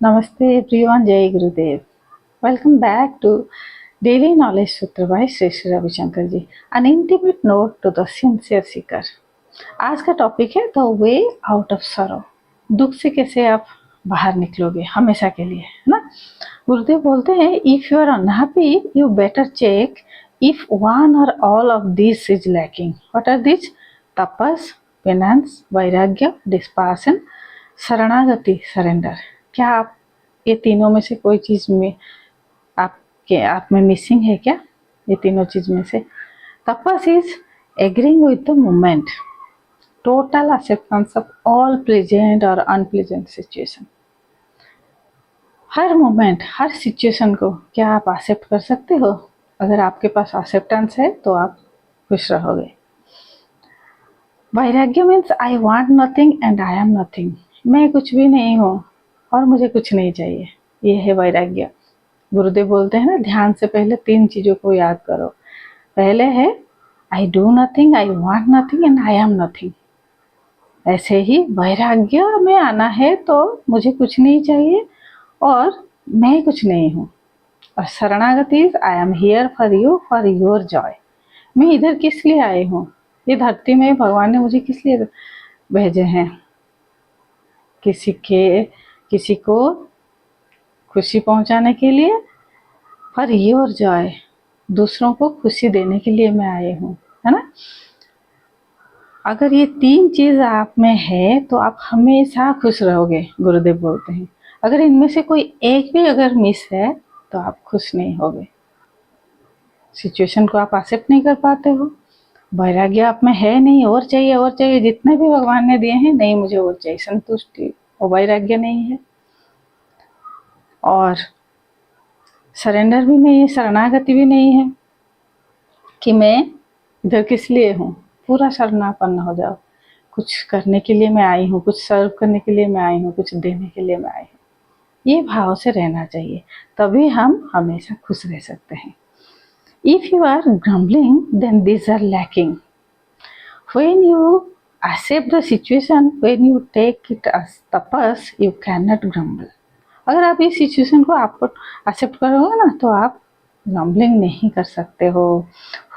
Namaste everyone, Jai Gurudev. Welcome back to Daily Knowledge Sutra by Sri Sri Ravi Shankar ji. An intimate note to the sincere seeker. आज का topic है the way out of सरो। दुख से कैसे आप बाहर निकलोगे हमेशा के लिए, है ना। गुरुदेव बोलते हैं if you are unhappy you better check if one or all of this is lacking. What are this? Tapas, penance, vairagya, dispassion, शरणागति, सरेंडर। क्या आप ये तीनों में से कोई चीज में आप में मिसिंग है क्या? ये तीनों चीज में से tapas is agreeing with the moment, total acceptance of all pleasant और अनप्लेजेंट सिचुएशन। हर मोमेंट, हर सिचुएशन को क्या आप एक्सेप्ट कर सकते हो? अगर आपके पास एक्सेप्टेंस है तो आप खुश रहोगे। वैराग्य means I want nothing and I am nothing. मैं कुछ भी नहीं हूँ और मुझे कुछ नहीं चाहिए, ये है वैराग्य। गुरुदेव बोलते हैं ना, ध्यान से पहले 3 चीजों को याद करो। पहले है I do nothing, I want nothing and I am nothing. ऐसे ही वैराग्य में आना है तो मुझे कुछ नहीं चाहिए और मैं कुछ नहीं हूँ। और शरणागति I am here for you for your Joy. मैं इधर किस लिए आई हूँ? ये धरती में भगवान ने मुझे किस लिए भेजे हैं? किसी को खुशी पहुंचाने के लिए, फॉर योर जॉय, दूसरों को खुशी देने के लिए मैं आई हूँ, है ना। अगर ये 3 चीज आप में है तो आप हमेशा खुश रहोगे, गुरुदेव बोलते हैं। अगर इनमें से कोई एक भी अगर मिस है तो आप खुश नहीं होगे। सिचुएशन को आप एक्सेप्ट नहीं कर पाते हो, वैराग्य आप में है नहीं, और चाहिए, जितने भी भगवान ने दिए हैं नहीं, मुझे और चाहिए, संतुष्टि और वैराग्य नहीं है। और सरेंडर भी नहीं है, शरणागति भी नहीं है कि मैं इधर किस लिए हूँ। पूरा शरणापन्न हो जाओ, कुछ करने के लिए मैं आई हूँ, कुछ सर्व करने के लिए मैं आई हूँ, कुछ देने के लिए मैं आई हूँ। ये भाव से रहना चाहिए, तभी हम हमेशा खुश रह सकते हैं। If you are grumbling then this are lacking. When you accept the situation, when you take it as tapas, you cannot grumble. अगर आप इस सिचुएशन को आप एक्सेप्ट करोगे ना तो आप ग्रम्बलिंग नहीं कर सकते हो।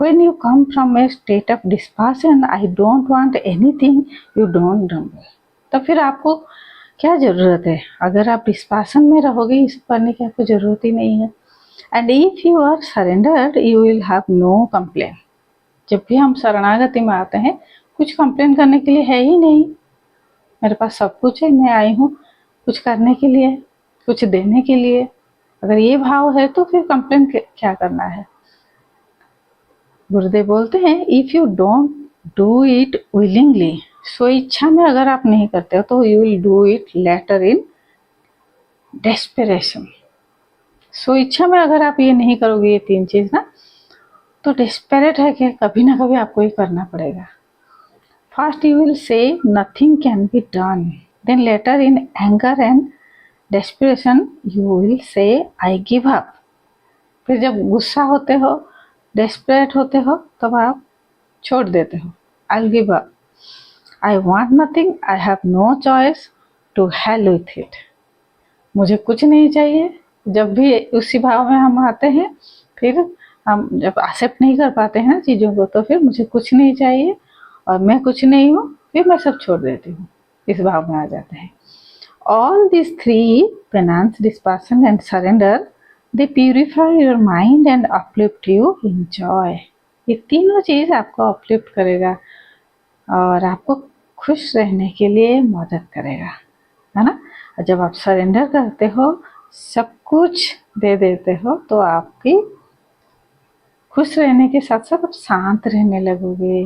When you come from a state of dispassion, I don't want anything, you don't grumble. तो फिर आपको क्या जरूरत है? अगर आप डिस्पासन में रहोगे, इस करने की आपको जरूरत ही नहीं है। And if you are surrendered you will have no complain. जब भी हम शरणागति में आते हैं, कुछ कंप्लेन करने के लिए है ही नहीं। मेरे पास सब कुछ है, मैं आई हूँ कुछ करने के लिए, कुछ देने के लिए। अगर ये भाव है तो फिर कंप्लेन क्या करना है? गुरुदेव बोलते हैं if you don't do it willingly, so इच्छा में अगर आप नहीं करते हो तो you will do it later in desperation. So इच्छा में अगर आप ये नहीं करोगे, ये 3 चीज ना, तो डेस्परेट है कि कभी ना कभी आपको ये करना पड़ेगा। First you will say nothing can be done, then later in anger and desperation you will say I give up. फिर जब गुस्सा होते हो, डेस्परेट होते हो, तब आप छोड़ देते हो, I give up, I want nothing, I have no choice, to hell with it. मुझे कुछ नहीं चाहिए। जब भी उसी भाव में हम आते हैं, फिर हम जब एक्सेप्ट नहीं कर पाते हैं ना चीज़ों को, तो फिर मुझे कुछ नहीं चाहिए और मैं कुछ नहीं हूँ, फिर मैं सब छोड़ देती हूँ, इस भाव में आ जाते हैं। All these 3, penance, dispassion and surrender, they purify your mind and uplift you in joy. ये तीनों चीज आपको अपलिफ्ट करेगा और आपको खुश रहने के लिए मदद करेगा, है ना। और जब आप सरेंडर करते हो, सब कुछ दे देते हो, तो आपकी खुश रहने के साथ साथ आप शांत रहने लगोगे,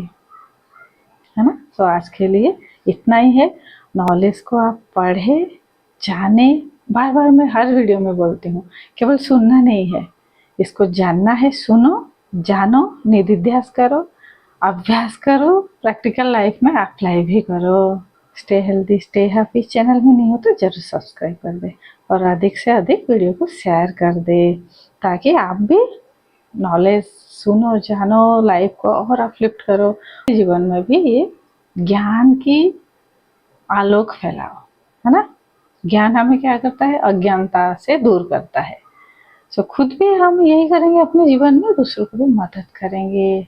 है ना। तो आज के लिए इतना ही है। नॉलेज को आप पढ़े, जाने। बार बार मैं हर वीडियो में बोलती हूँ, केवल सुनना नहीं है, इसको जानना है। सुनो, जानो, निधिध्यास करो, अभ्यास करो, प्रैक्टिकल लाइफ में अप्लाई भी करो। Stay healthy, stay happy. Channel में नहीं हो तो जरूर सब्सक्राइब कर दे और अधिक से अधिक वीडियो को शेयर कर दे, ताकि आप भी नॉलेज सुनो, जानो, लाइफ को और अपलिफ्ट करो। जीवन में भी ये ज्ञान की आलोक फैलाओ, है ना। ज्ञान हमें क्या करता है, अज्ञानता से दूर करता है। सो खुद भी हम यही करेंगे अपने जीवन में, दूसरों को भी मदद करेंगे।